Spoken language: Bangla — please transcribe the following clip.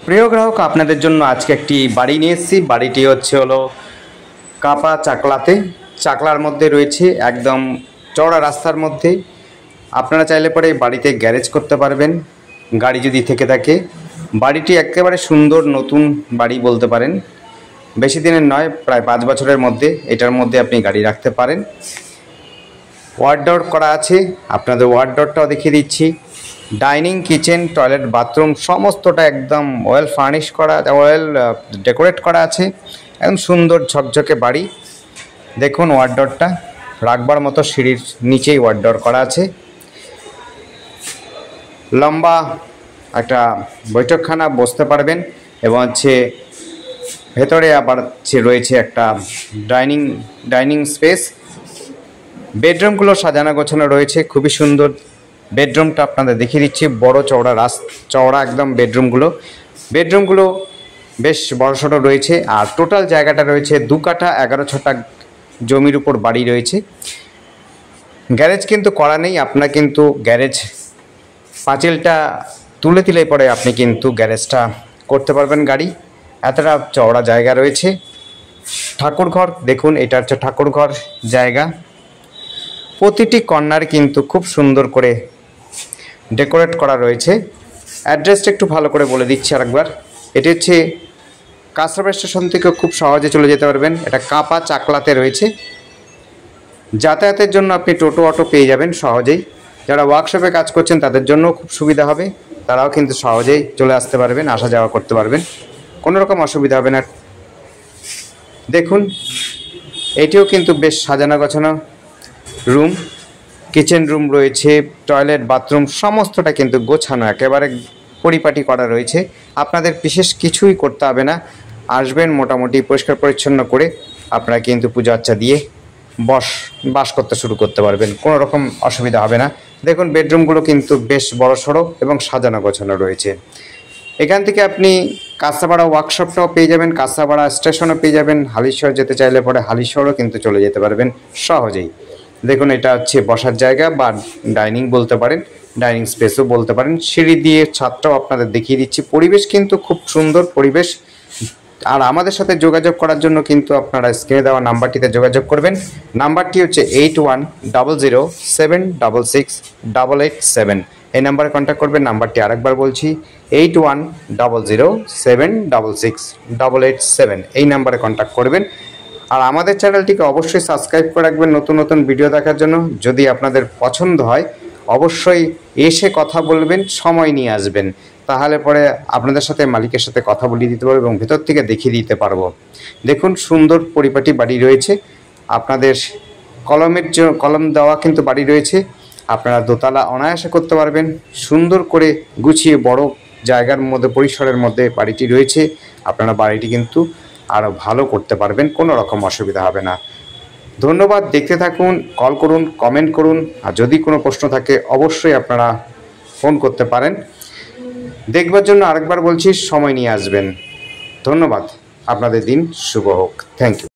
প্রিয় গ্রাহক, আপনাদের জন্য আজকে একটি বাড়ি নিয়ে এসেছি। বাড়িটি হলো কাপা চাকলাতে। চাকলার মধ্যে রয়েছে একদম চওড়া রাস্তার মধ্যে। আপনারা চাইলে পরে বাড়িতে গ্যারেজ করতে পারবেন গাড়ি যদি থেকে থাকে। বাড়িটি একেবারে সুন্দর নতুন বাড়ি বলতে পারেন, বেশি দিনের নয়, প্রায় 5 বছরের মধ্যে এটার মধ্যে আপনি গাড়ি রাখতে পারেন। ওয়ার্ডডোর করা আছে, আপনাদের ওয়ার্ডডোরটাও দেখিয়ে দিচ্ছি। ডাইনিং, কিচেন, টয়লেট, বাথরুম সমস্তটা একদম ওয়েল ফার্নিশ করা, ওয়েল ডেকোরেট করা আছে। একদম সুন্দর ঝকঝকে বাড়ি। দেখুন ওয়ার্ডডোরটা রাখবার মতো সিঁড়ির নিচেই ওয়ার্ডডোর করা আছে। লম্বা একটা বৈঠকখানা বসতে পারবেন এবং ভেতরে আবার রয়েছে একটা ডাইনিং স্পেস। বেডরুমগুলো সাজানো গোছানো রয়েছে, খুবই সুন্দর। বেডরুমটা আপনাদের দেখিয়ে দিচ্ছি, বড় চওড়া একদম বেডরুমগুলো বেশ বড়সড় রয়েছে। আর টোটাল জায়গাটা রয়েছে 2 কাঠা 11 ছটা জমির উপর বাড়ি রয়েছে। গ্যারেজ কিন্তু করা নেই, আপনার কিন্তু গ্যারেজ পাঁচিলটা তুলে দিলে পরে আপনি কিন্তু গ্যারেজটা করতে পারবেন গাড়ি। এতটা চওড়া জায়গা রয়েছে। ঠাকুরঘর দেখুন, এটা হচ্ছে ঠাকুরঘর জায়গা। প্রতিটি কর্নার কিন্তু খুব সুন্দর করে ডেকোরেট করা রয়েছে। অ্যাড্রেসটা একটু ভালো করে বলে দিচ্ছি আরেকবার। এটি হচ্ছে কাঁচরাপাড়া স্টেশন থেকে খুব সহজে চলে যেতে পারবেন। এটা কাপা চাকলাতে রয়েছে। যাতায়াতের জন্য আপনি টোটো অটো পেয়ে যাবেন সহজেই। যারা ওয়ার্কশপে কাজ করছেন তাদের জন্য খুব সুবিধা হবে, তারাও কিন্তু সহজেই চলে আসতে পারবেন, আসা যাওয়া করতে পারবেন, কোনো রকম অসুবিধা হবে না। দেখুন এটিও কিন্তু বেশ সাজানো গোছানো রুম। কিচেন রুম রয়েছে, টয়লেট, বাথরুম সমস্তটা কিন্তু গোছানো, একেবারে পরিপাটি করা রয়েছে। আপনাদের বিশেষ কিছুই করতে হবে না। আসবেন, মোটামুটি পরিষ্কার পরিচ্ছন্ন করে আপনারা কিন্তু পূজা আর্চা দিয়ে বাস করতে শুরু করতে পারবেন, কোনো রকম অসুবিধা হবে না। দেখুন বেডরুমগুলো কিন্তু বেশ বড়সড় এবং সাজানো গোছানো রয়েছে। এখান থেকে আপনি কাঁচরাপাড়া ওয়ার্কশপটাও পেয়ে যাবেন, কাঁচরাপাড়া স্টেশনও পেয়ে যাবেন। হালিশহর যেতে চাইলে পরে হালিশহরও কিন্তু চলে যেতে পারবেন সহজেই। দেখুন এটা হচ্ছে বসার জায়গা বা ডাইনিং বলতে পারেন, ডাইনিং স্পেসও বলতে পারেন। সিঁড়ি দিয়ে ছাদটাও আপনাদের দেখিয়ে দিচ্ছি। পরিবেশ কিন্তু খুব সুন্দর পরিবেশ। আর আমাদের সাথে যোগাযোগ করার জন্য কিন্তু আপনারা স্ক্রিনে দেওয়া নাম্বারটিতে যোগাযোগ করবেন। নাম্বারটি হচ্ছে 8100766887। এই নাম্বারে কন্ট্যাক্ট করবেন। নাম্বারটি আরেকবার বলছি, 8100766887। এই নাম্বারে কন্ট্যাক্ট করবেন। আর আমাদের চ্যানেলটিকে অবশ্যই সাবস্ক্রাইব করে রাখবেন নতুন নতুন ভিডিও দেখার জন্য। যদি আপনাদের পছন্দ হয় অবশ্যই এসে কথা বলবেন, সময় নিয়ে আসবেন, তাহলে পরে আপনাদের সাথে মালিকের সাথে কথা বলিয়ে দিতে পারবো এবং ভেতর থেকে দেখিয়ে দিতে পারবো। দেখুন সুন্দর পরিপাটি বাড়ি রয়েছে। আপনাদের কলম দেওয়া কিন্তু বাড়ি রয়েছে। আপনারা দোতলা অনায়াসে করতে পারবেন। সুন্দর করে গুছিয়ে বড় জায়গার মধ্যে, পরিসরের মধ্যে বাড়িটি রয়েছে। আপনারা বাড়িটি কিন্তু আরও ভালো করতে পারবেন, কোনো রকম অসুবিধা হবে না। ধন্যবাদ, দেখতে থাকুন, কল করুন, কমেন্ট করুন। আর যদি কোনো প্রশ্ন থাকে অবশ্যই আপনারা ফোন করতে পারেন। দেখবার জন্য আরেকবার বলছি, সময় নিয়ে আসবেন। ধন্যবাদ, আপনাদের দিন শুভ হোক। Thank you.